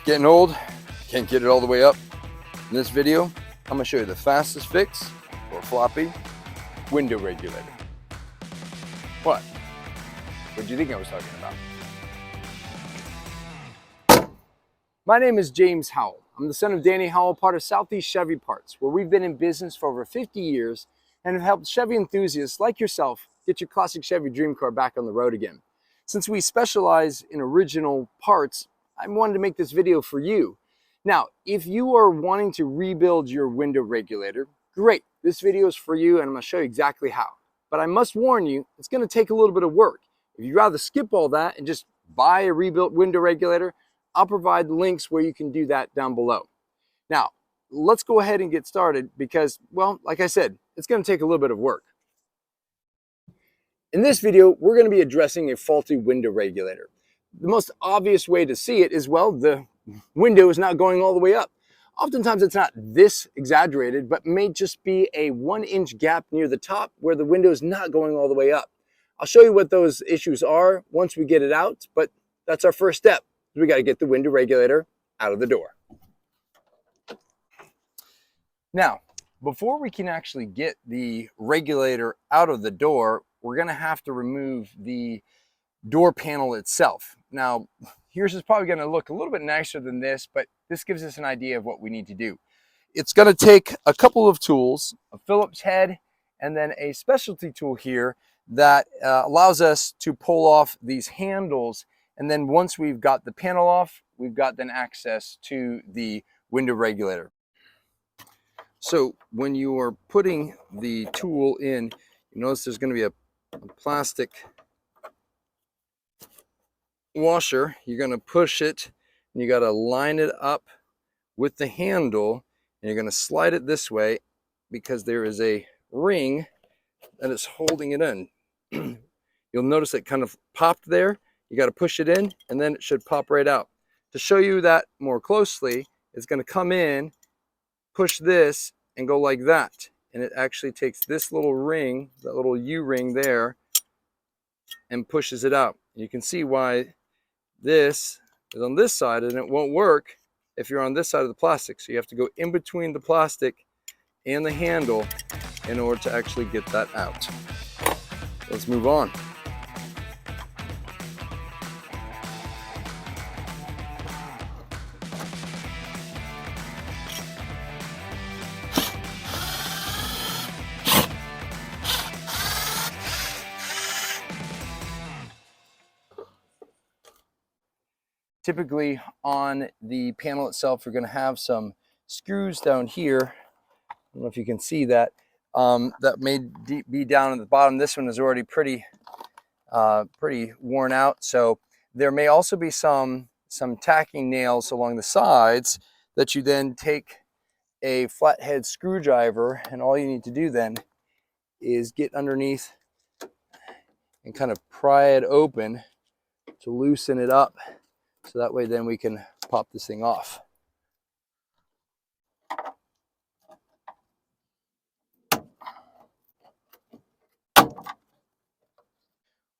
Getting old, can't get it all the way up. In this video, I'm gonna show you the fastest fix for a floppy window regulator. What? What do you think I was talking about? My name is James Howell. I'm the son of Danny Howell, part of Southeast Chevy Parts, where we've been in business for over 50 years and have helped Chevy enthusiasts like yourself get your classic Chevy dream car back on the road again. Since we specialize in original parts, I wanted to make this video for you. Now, if you are wanting to rebuild your window regulator, great. This video is for you and I'm going to show you exactly how. But I must warn you, it's going to take a little bit of work. If you'd rather skip all that and just buy a rebuilt window regulator, I'll provide links where you can do that down below. Now, let's go ahead and get started because, well, like I said, it's going to take a little bit of work. In this video, we're going to be addressing a faulty window regulator. The most obvious way to see it is, well, the window is not going all the way up. Oftentimes it's not this exaggerated, but may just be a 1-inch gap near the top where the window is not going all the way up. I'll show you what those issues are once we get it out, but that's our first step. We got to get the window regulator out of the door. Now, before we can actually get the regulator out of the door, we're going to have to remove the door panel itself. Now, yours is probably going to look a little bit nicer than this, but this gives us an idea of what we need to do. It's going to take a couple of tools, a Phillips head, and then a specialty tool here that allows us to pull off these handles. And then once we've got the panel off, we've got then access to the window regulator. So when you are putting the tool in, you notice there's going to be a plastic washer. You're going to push it and you got to line it up with the handle, and you're going to slide it this way because there is a ring that is holding it in. You'll notice it kind of popped there. You got to push it in and then it should pop right out. To show you that more closely, it's going to come in, push this, and go like that. And it actually takes this little ring, that little U-ring there, and pushes it out. You can see why this is on this side and it won't work if you're on this side of the plastic. So you have to go in between the plastic and the handle in order to actually get that out. Let's move on. Typically on the panel itself, you're going to have some screws down here. I don't know if you can see that. That may be down at the bottom. This one is already pretty worn out. So there may also be some tacking nails along the sides that you then take a flathead screwdriver, and all you need to do then is get underneath and kind of pry it open to loosen it up. So that way then we can pop this thing off.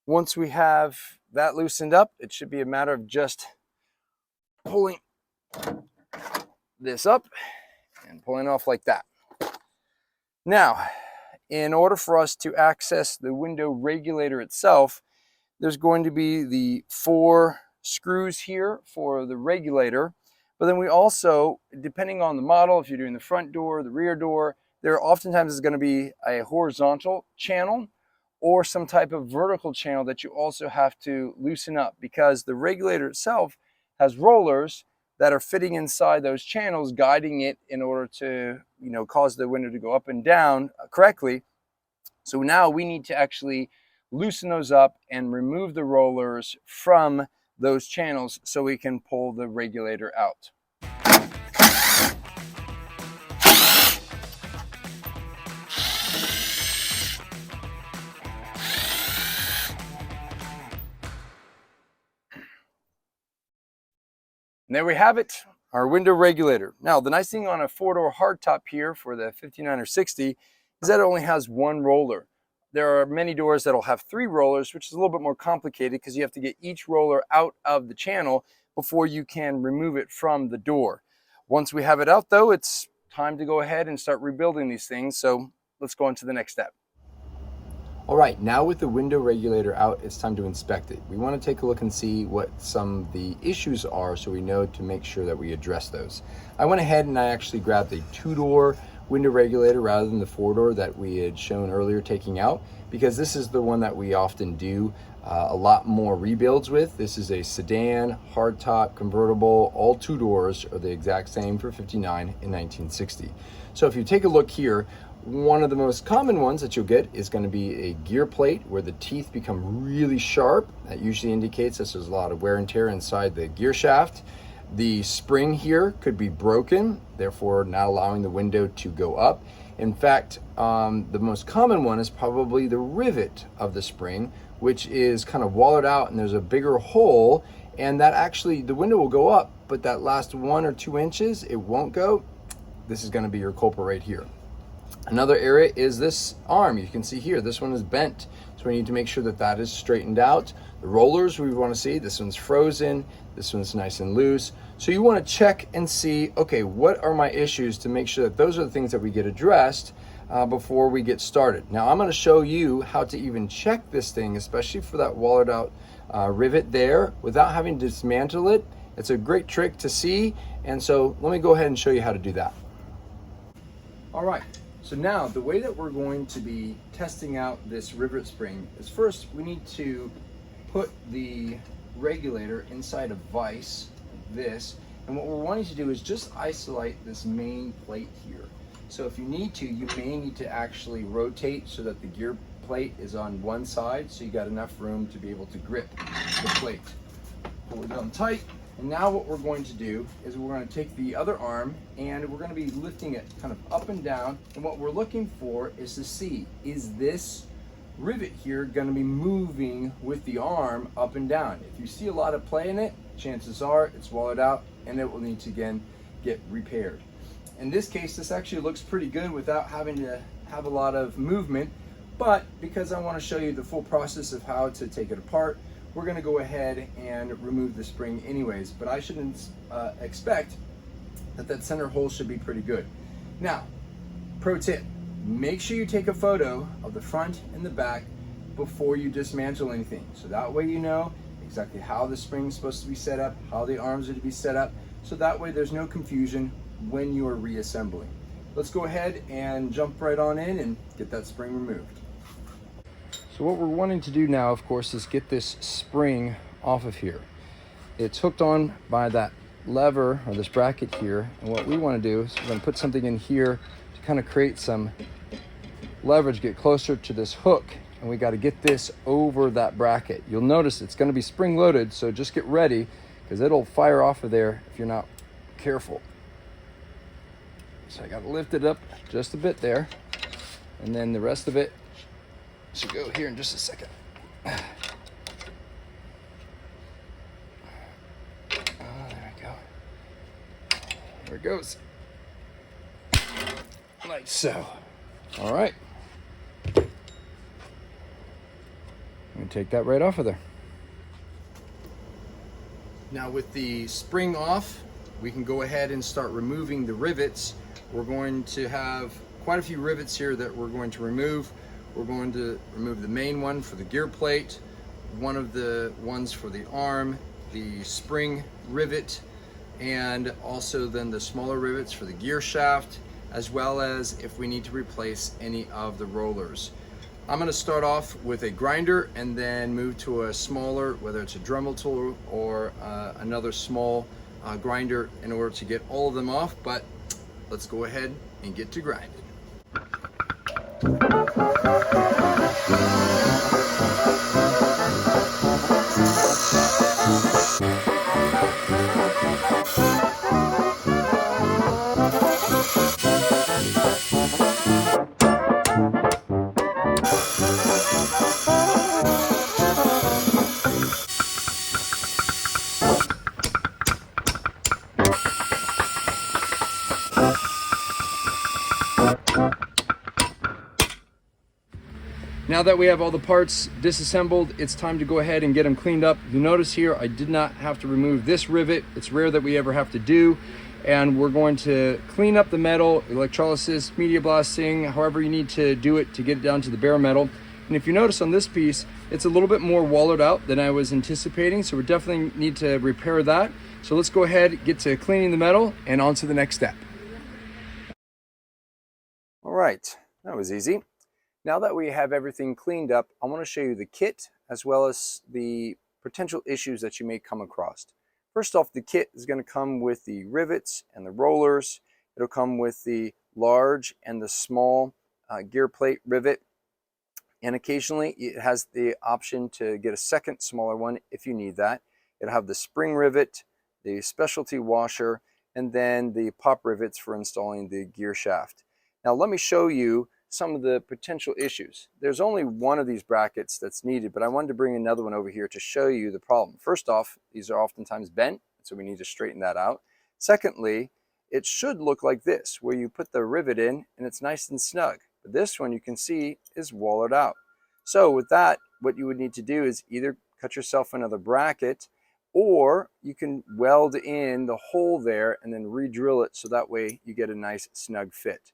Once we have that loosened up, it should be a matter of just pulling this up and pulling off like that. Now, in order for us to access the window regulator itself, there's going to be the 4 screws here for the regulator, but then we also, depending on the model, if you're doing the front door, the rear door, there oftentimes is going to be a horizontal channel or some type of vertical channel that you also have to loosen up, because the regulator itself has rollers that are fitting inside those channels, guiding it in order to, cause the window to go up and down correctly. So now we need to actually loosen those up and remove the rollers from those channels so we can pull the regulator out. And there we have it, our window regulator. Now, the nice thing on a 4-door hardtop here for the 59 or 60 is that it only has 1 roller. There are many doors that'll have 3 rollers, which is a little bit more complicated because you have to get each roller out of the channel. before you can remove it from the door. Once we have it out though, it's time to go ahead and start rebuilding these things. So let's go on to the next step. All right, now with the window regulator out, it's time to inspect it. We want to take a look and see what some of the issues are so we know to make sure that we address those. I went ahead and I actually grabbed a 2-door window regulator rather than the 4-door that we had shown earlier taking out, because this is the one that we often do a lot more rebuilds with. This is a sedan, hardtop, convertible, all 2 doors are the exact same for '59 and 1960. So if you take a look here, one of the most common ones that you'll get is going to be a gear plate where the teeth become really sharp. That usually indicates that there's a lot of wear and tear inside the gear shaft. The spring here could be broken, therefore not allowing the window to go up. In fact, the most common one is probably the rivet of the spring, which is kind of walled out and there's a bigger hole, and that actually, the window will go up, but that last 1 or 2 inches, it won't go. This is going to be your culprit right here. Another area is this arm. You can see here, this one is bent. So we need to make sure that that is straightened out. The rollers we want to see, this one's frozen, this one's nice and loose. So you want to check and see, okay, what are my issues to make sure that those are the things that we get addressed before we get started. Now I'm going to show you how to even check this thing, especially for that walled out rivet there, without having to dismantle it. It's a great trick to see. And so let me go ahead and show you how to do that. All right. So now the way that we're going to be testing out this rivet spring is, first we need to put the regulator inside a vise like this, and what we're wanting to do is just isolate this main plate here. So if you need to, you may need to actually rotate so that the gear plate is on one side, so you got enough room to be able to grip the plate. Pull it down tight. And now what we're going to do is we're going to take the other arm and we're going to be lifting it kind of up and down. And what we're looking for is to see, is this rivet here going to be moving with the arm up and down? If you see a lot of play in it, chances are it's walled out and it will need to again get repaired. In this case, this actually looks pretty good without having to have a lot of movement. But because I want to show you the full process of how to take it apart, we're going to go ahead and remove the spring anyways, but I shouldn't expect that center hole should be pretty good. Now, pro tip, make sure you take a photo of the front and the back before you dismantle anything. So that way you know exactly how the spring is supposed to be set up, how the arms are to be set up, so that way there's no confusion when you are reassembling. Let's go ahead and jump right on in and get that spring removed. So what we're wanting to do now, of course, is get this spring off of here. It's hooked on by that lever or this bracket here. And what we want to do is we're going to put something in here to kind of create some leverage, get closer to this hook. And we got to get this over that bracket. You'll notice it's going to be spring loaded, so just get ready because it'll fire off of there if you're not careful. So I got to lift it up just a bit there. And then the rest of it should go here in just a second. Oh, there we go. There it goes. Like so. All right. I'm going to take that right off of there. Now with the spring off, we can go ahead and start removing the rivets. We're going to have quite a few rivets here that we're going to remove. We're going to remove the main one for the gear plate, one of the ones for the arm, the spring rivet, and also then the smaller rivets for the gear shaft, as well as if we need to replace any of the rollers. I'm going to start off with a grinder and then move to a smaller, whether it's a Dremel tool or another small grinder in order to get all of them off, but let's go ahead and get to grinding. now that we have all the parts disassembled, it's time to go ahead and get them cleaned up. You notice here, I did not have to remove this rivet. It's rare that we ever have to do. And we're going to clean up the metal, electrolysis, media blasting, however you need to do it to get it down to the bare metal. And if you notice on this piece, it's a little bit more wallowed out than I was anticipating. So we definitely need to repair that. So let's go ahead, get to cleaning the metal and on to the next step. All right, that was easy. Now that we have everything cleaned up, I want to show you the kit as well as the potential issues that you may come across. First off, the kit is going to come with the rivets and the rollers. It'll come with the large and the small gear plate rivet. And occasionally it has the option to get a second smaller one if you need that. It'll have the spring rivet, the specialty washer, and then the pop rivets for installing the gear shaft. Now let me show you some of the potential issues. There's only one of these brackets that's needed, but I wanted to bring another one over here to show you the problem. First off, these are oftentimes bent, so we need to straighten that out. Secondly, it should look like this, where you put the rivet in and it's nice and snug. But this one you can see is wallowed out. So with that, what you would need to do is either cut yourself another bracket, or you can weld in the hole there and then re-drill it so that way you get a nice snug fit.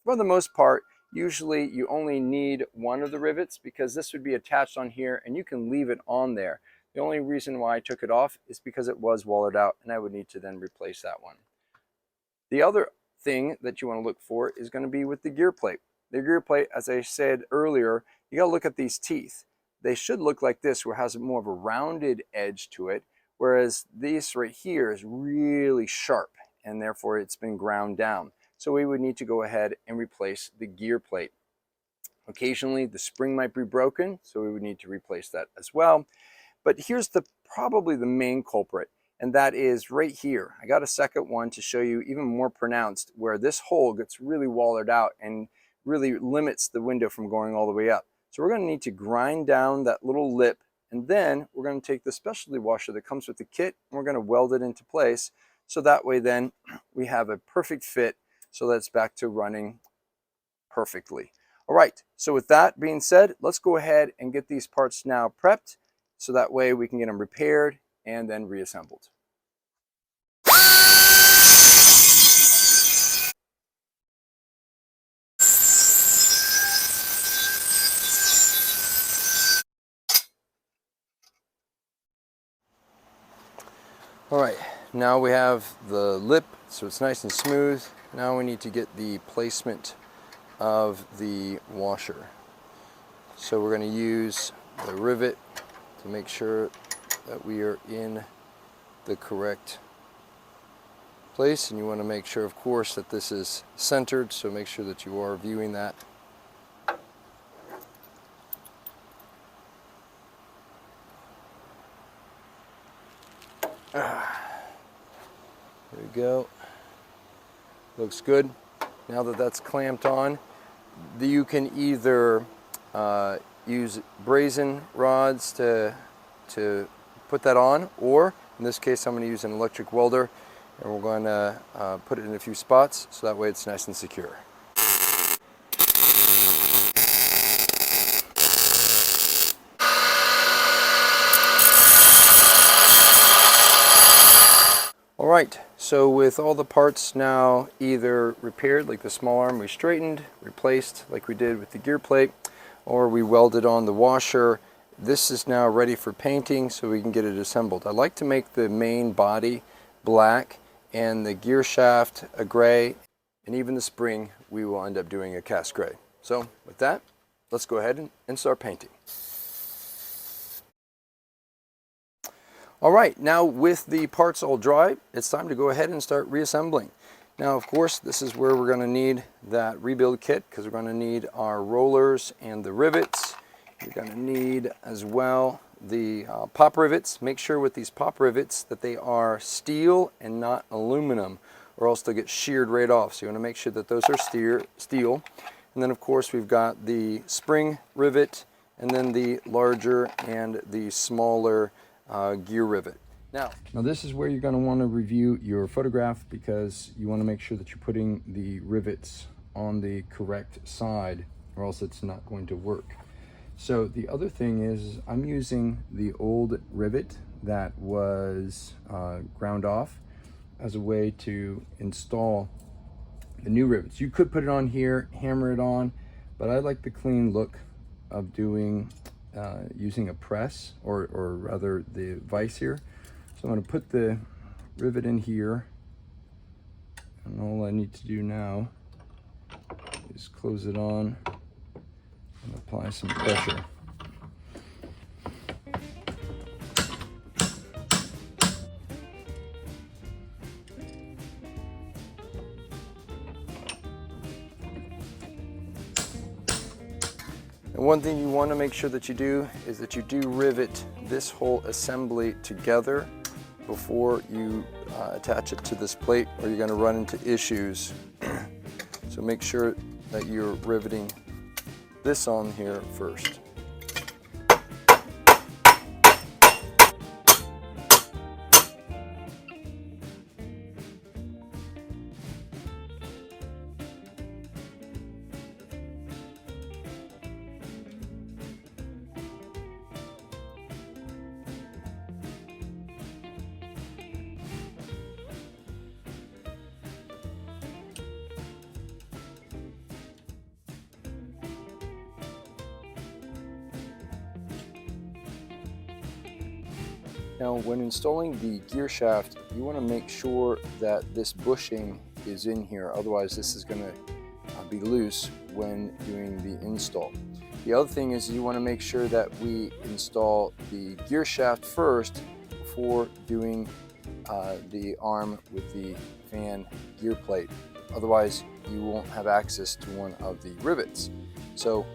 For the most part, usually you only need one of the rivets because this would be attached on here and you can leave it on there. The only reason why I took it off is because it was wallowed out and I would need to then replace that one. The other thing that you want to look for is going to be with the gear plate. The gear plate, as I said earlier, you got to look at these teeth. They should look like this, where it has more of a rounded edge to it, whereas this right here is really sharp and therefore it's been ground down. So we would need to go ahead and replace the gear plate. Occasionally the spring might be broken, so we would need to replace that as well. But here's probably the main culprit, and that is right here. I got a second one to show you even more pronounced, where this hole gets really wallowed out and really limits the window from going all the way up. So we're going to need to grind down that little lip, and then we're going to take the specialty washer that comes with the kit and we're going to weld it into place. So that way then we have a perfect fit, so that's back to running perfectly. All right, so with that being said, let's go ahead and get these parts now prepped so that way we can get them repaired and then reassembled. All right, now we have the lip, so it's nice and smooth. Now we need to get the placement of the washer. So we're going to use the rivet to make sure that we are in the correct place. And you want to make sure, of course, that this is centered, so make sure that you are viewing that. There we go. Looks good. Now that that's clamped on, you can either use brazen rods to put that on, or in this case I'm going to use an electric welder, and we're going to put it in a few spots so that way it's nice and secure. Alright, so with all the parts now either repaired, like the small arm we straightened, replaced like we did with the gear plate, or we welded on the washer, this is now ready for painting so we can get it assembled. I like to make the main body black and the gear shaft a gray, and even the spring we will end up doing a cast gray. So with that, let's go ahead and start painting. All right, now with the parts all dry, it's time to go ahead and start reassembling. Now, of course, this is where we're going to need that rebuild kit, because we're going to need our rollers and the rivets. You're going to need as well the pop rivets. Make sure with these pop rivets that they are steel and not aluminum, or else they'll get sheared right off. So you want to make sure that those are steel. And then, of course, we've got the spring rivet, and then the larger and the smaller gear rivet. Now this is where you're going to want to review your photograph, because you want to make sure that you're putting the rivets on the correct side, or else it's not going to work. So the other thing is I'm using the old rivet that was ground off as a way to install the new rivets. You could put it on here, hammer it on, but I like the clean look of doing using a press, or rather the vise here. So I'm going to put the rivet in here, and all I need to do now is close it on and apply some pressure. And one thing you want to make sure that you do is that you do rivet this whole assembly together before you attach it to this plate, or you're going to run into issues. So make sure that you're riveting this on here first. Now, when installing the gear shaft, you want to make sure that this bushing is in here, otherwise this is going to be loose when doing the install. The other thing is you want to make sure that we install the gear shaft first before doing the arm with the fan gear plate. Otherwise, you won't have access to one of the rivets. So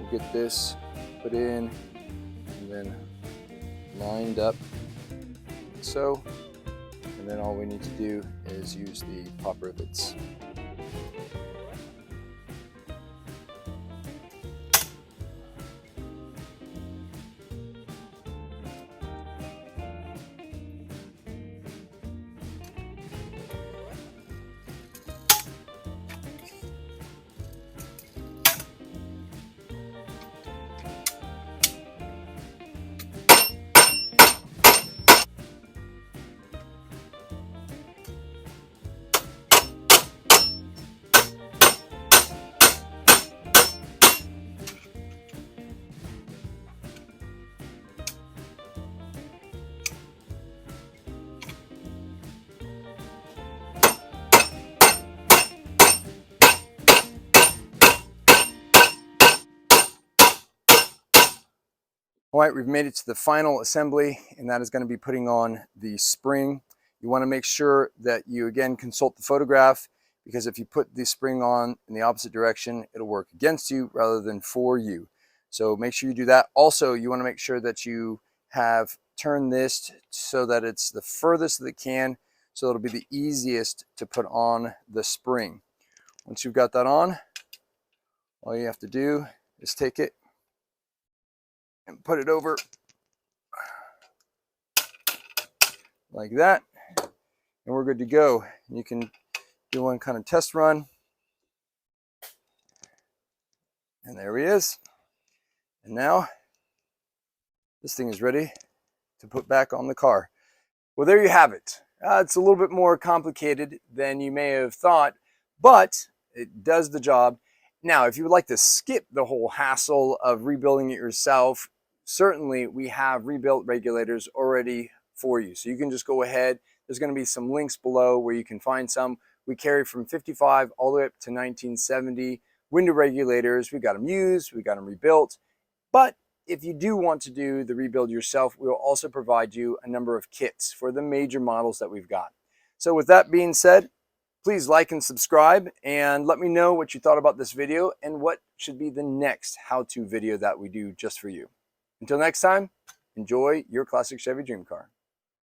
we'll get this put in and then lined up so, and then all we need to do is use the pop rivets. All right, we've made it to the final assembly, and that is going to be putting on the spring. You want to make sure that you again consult the photograph, because if you put the spring on in the opposite direction, it'll work against you rather than for you. So make sure you do that. Also, you want to make sure that you have turned this so that it's the furthest that it can, so it'll be the easiest to put on the spring. Once you've got that on, all you have to do is take it and put it over like that, and we're good to go. And you can do one kind of test run, and there he is. And now this thing is ready to put back on the car. Well, there you have it. It's a little bit more complicated than you may have thought, but it does the job. Now, if you would like to skip the whole hassle of rebuilding it yourself, certainly we have rebuilt regulators already for you. So you can just go ahead. There's going to be some links below where you can find some. We carry from 55 all the way up to 1970 window regulators. We got them used, we got them rebuilt. But if you do want to do the rebuild yourself, we will also provide you a number of kits for the major models that we've got. So with that being said, please like and subscribe, and let me know what you thought about this video and what should be the next how-to video that we do just for you. Until next time, enjoy your classic Chevy dream car.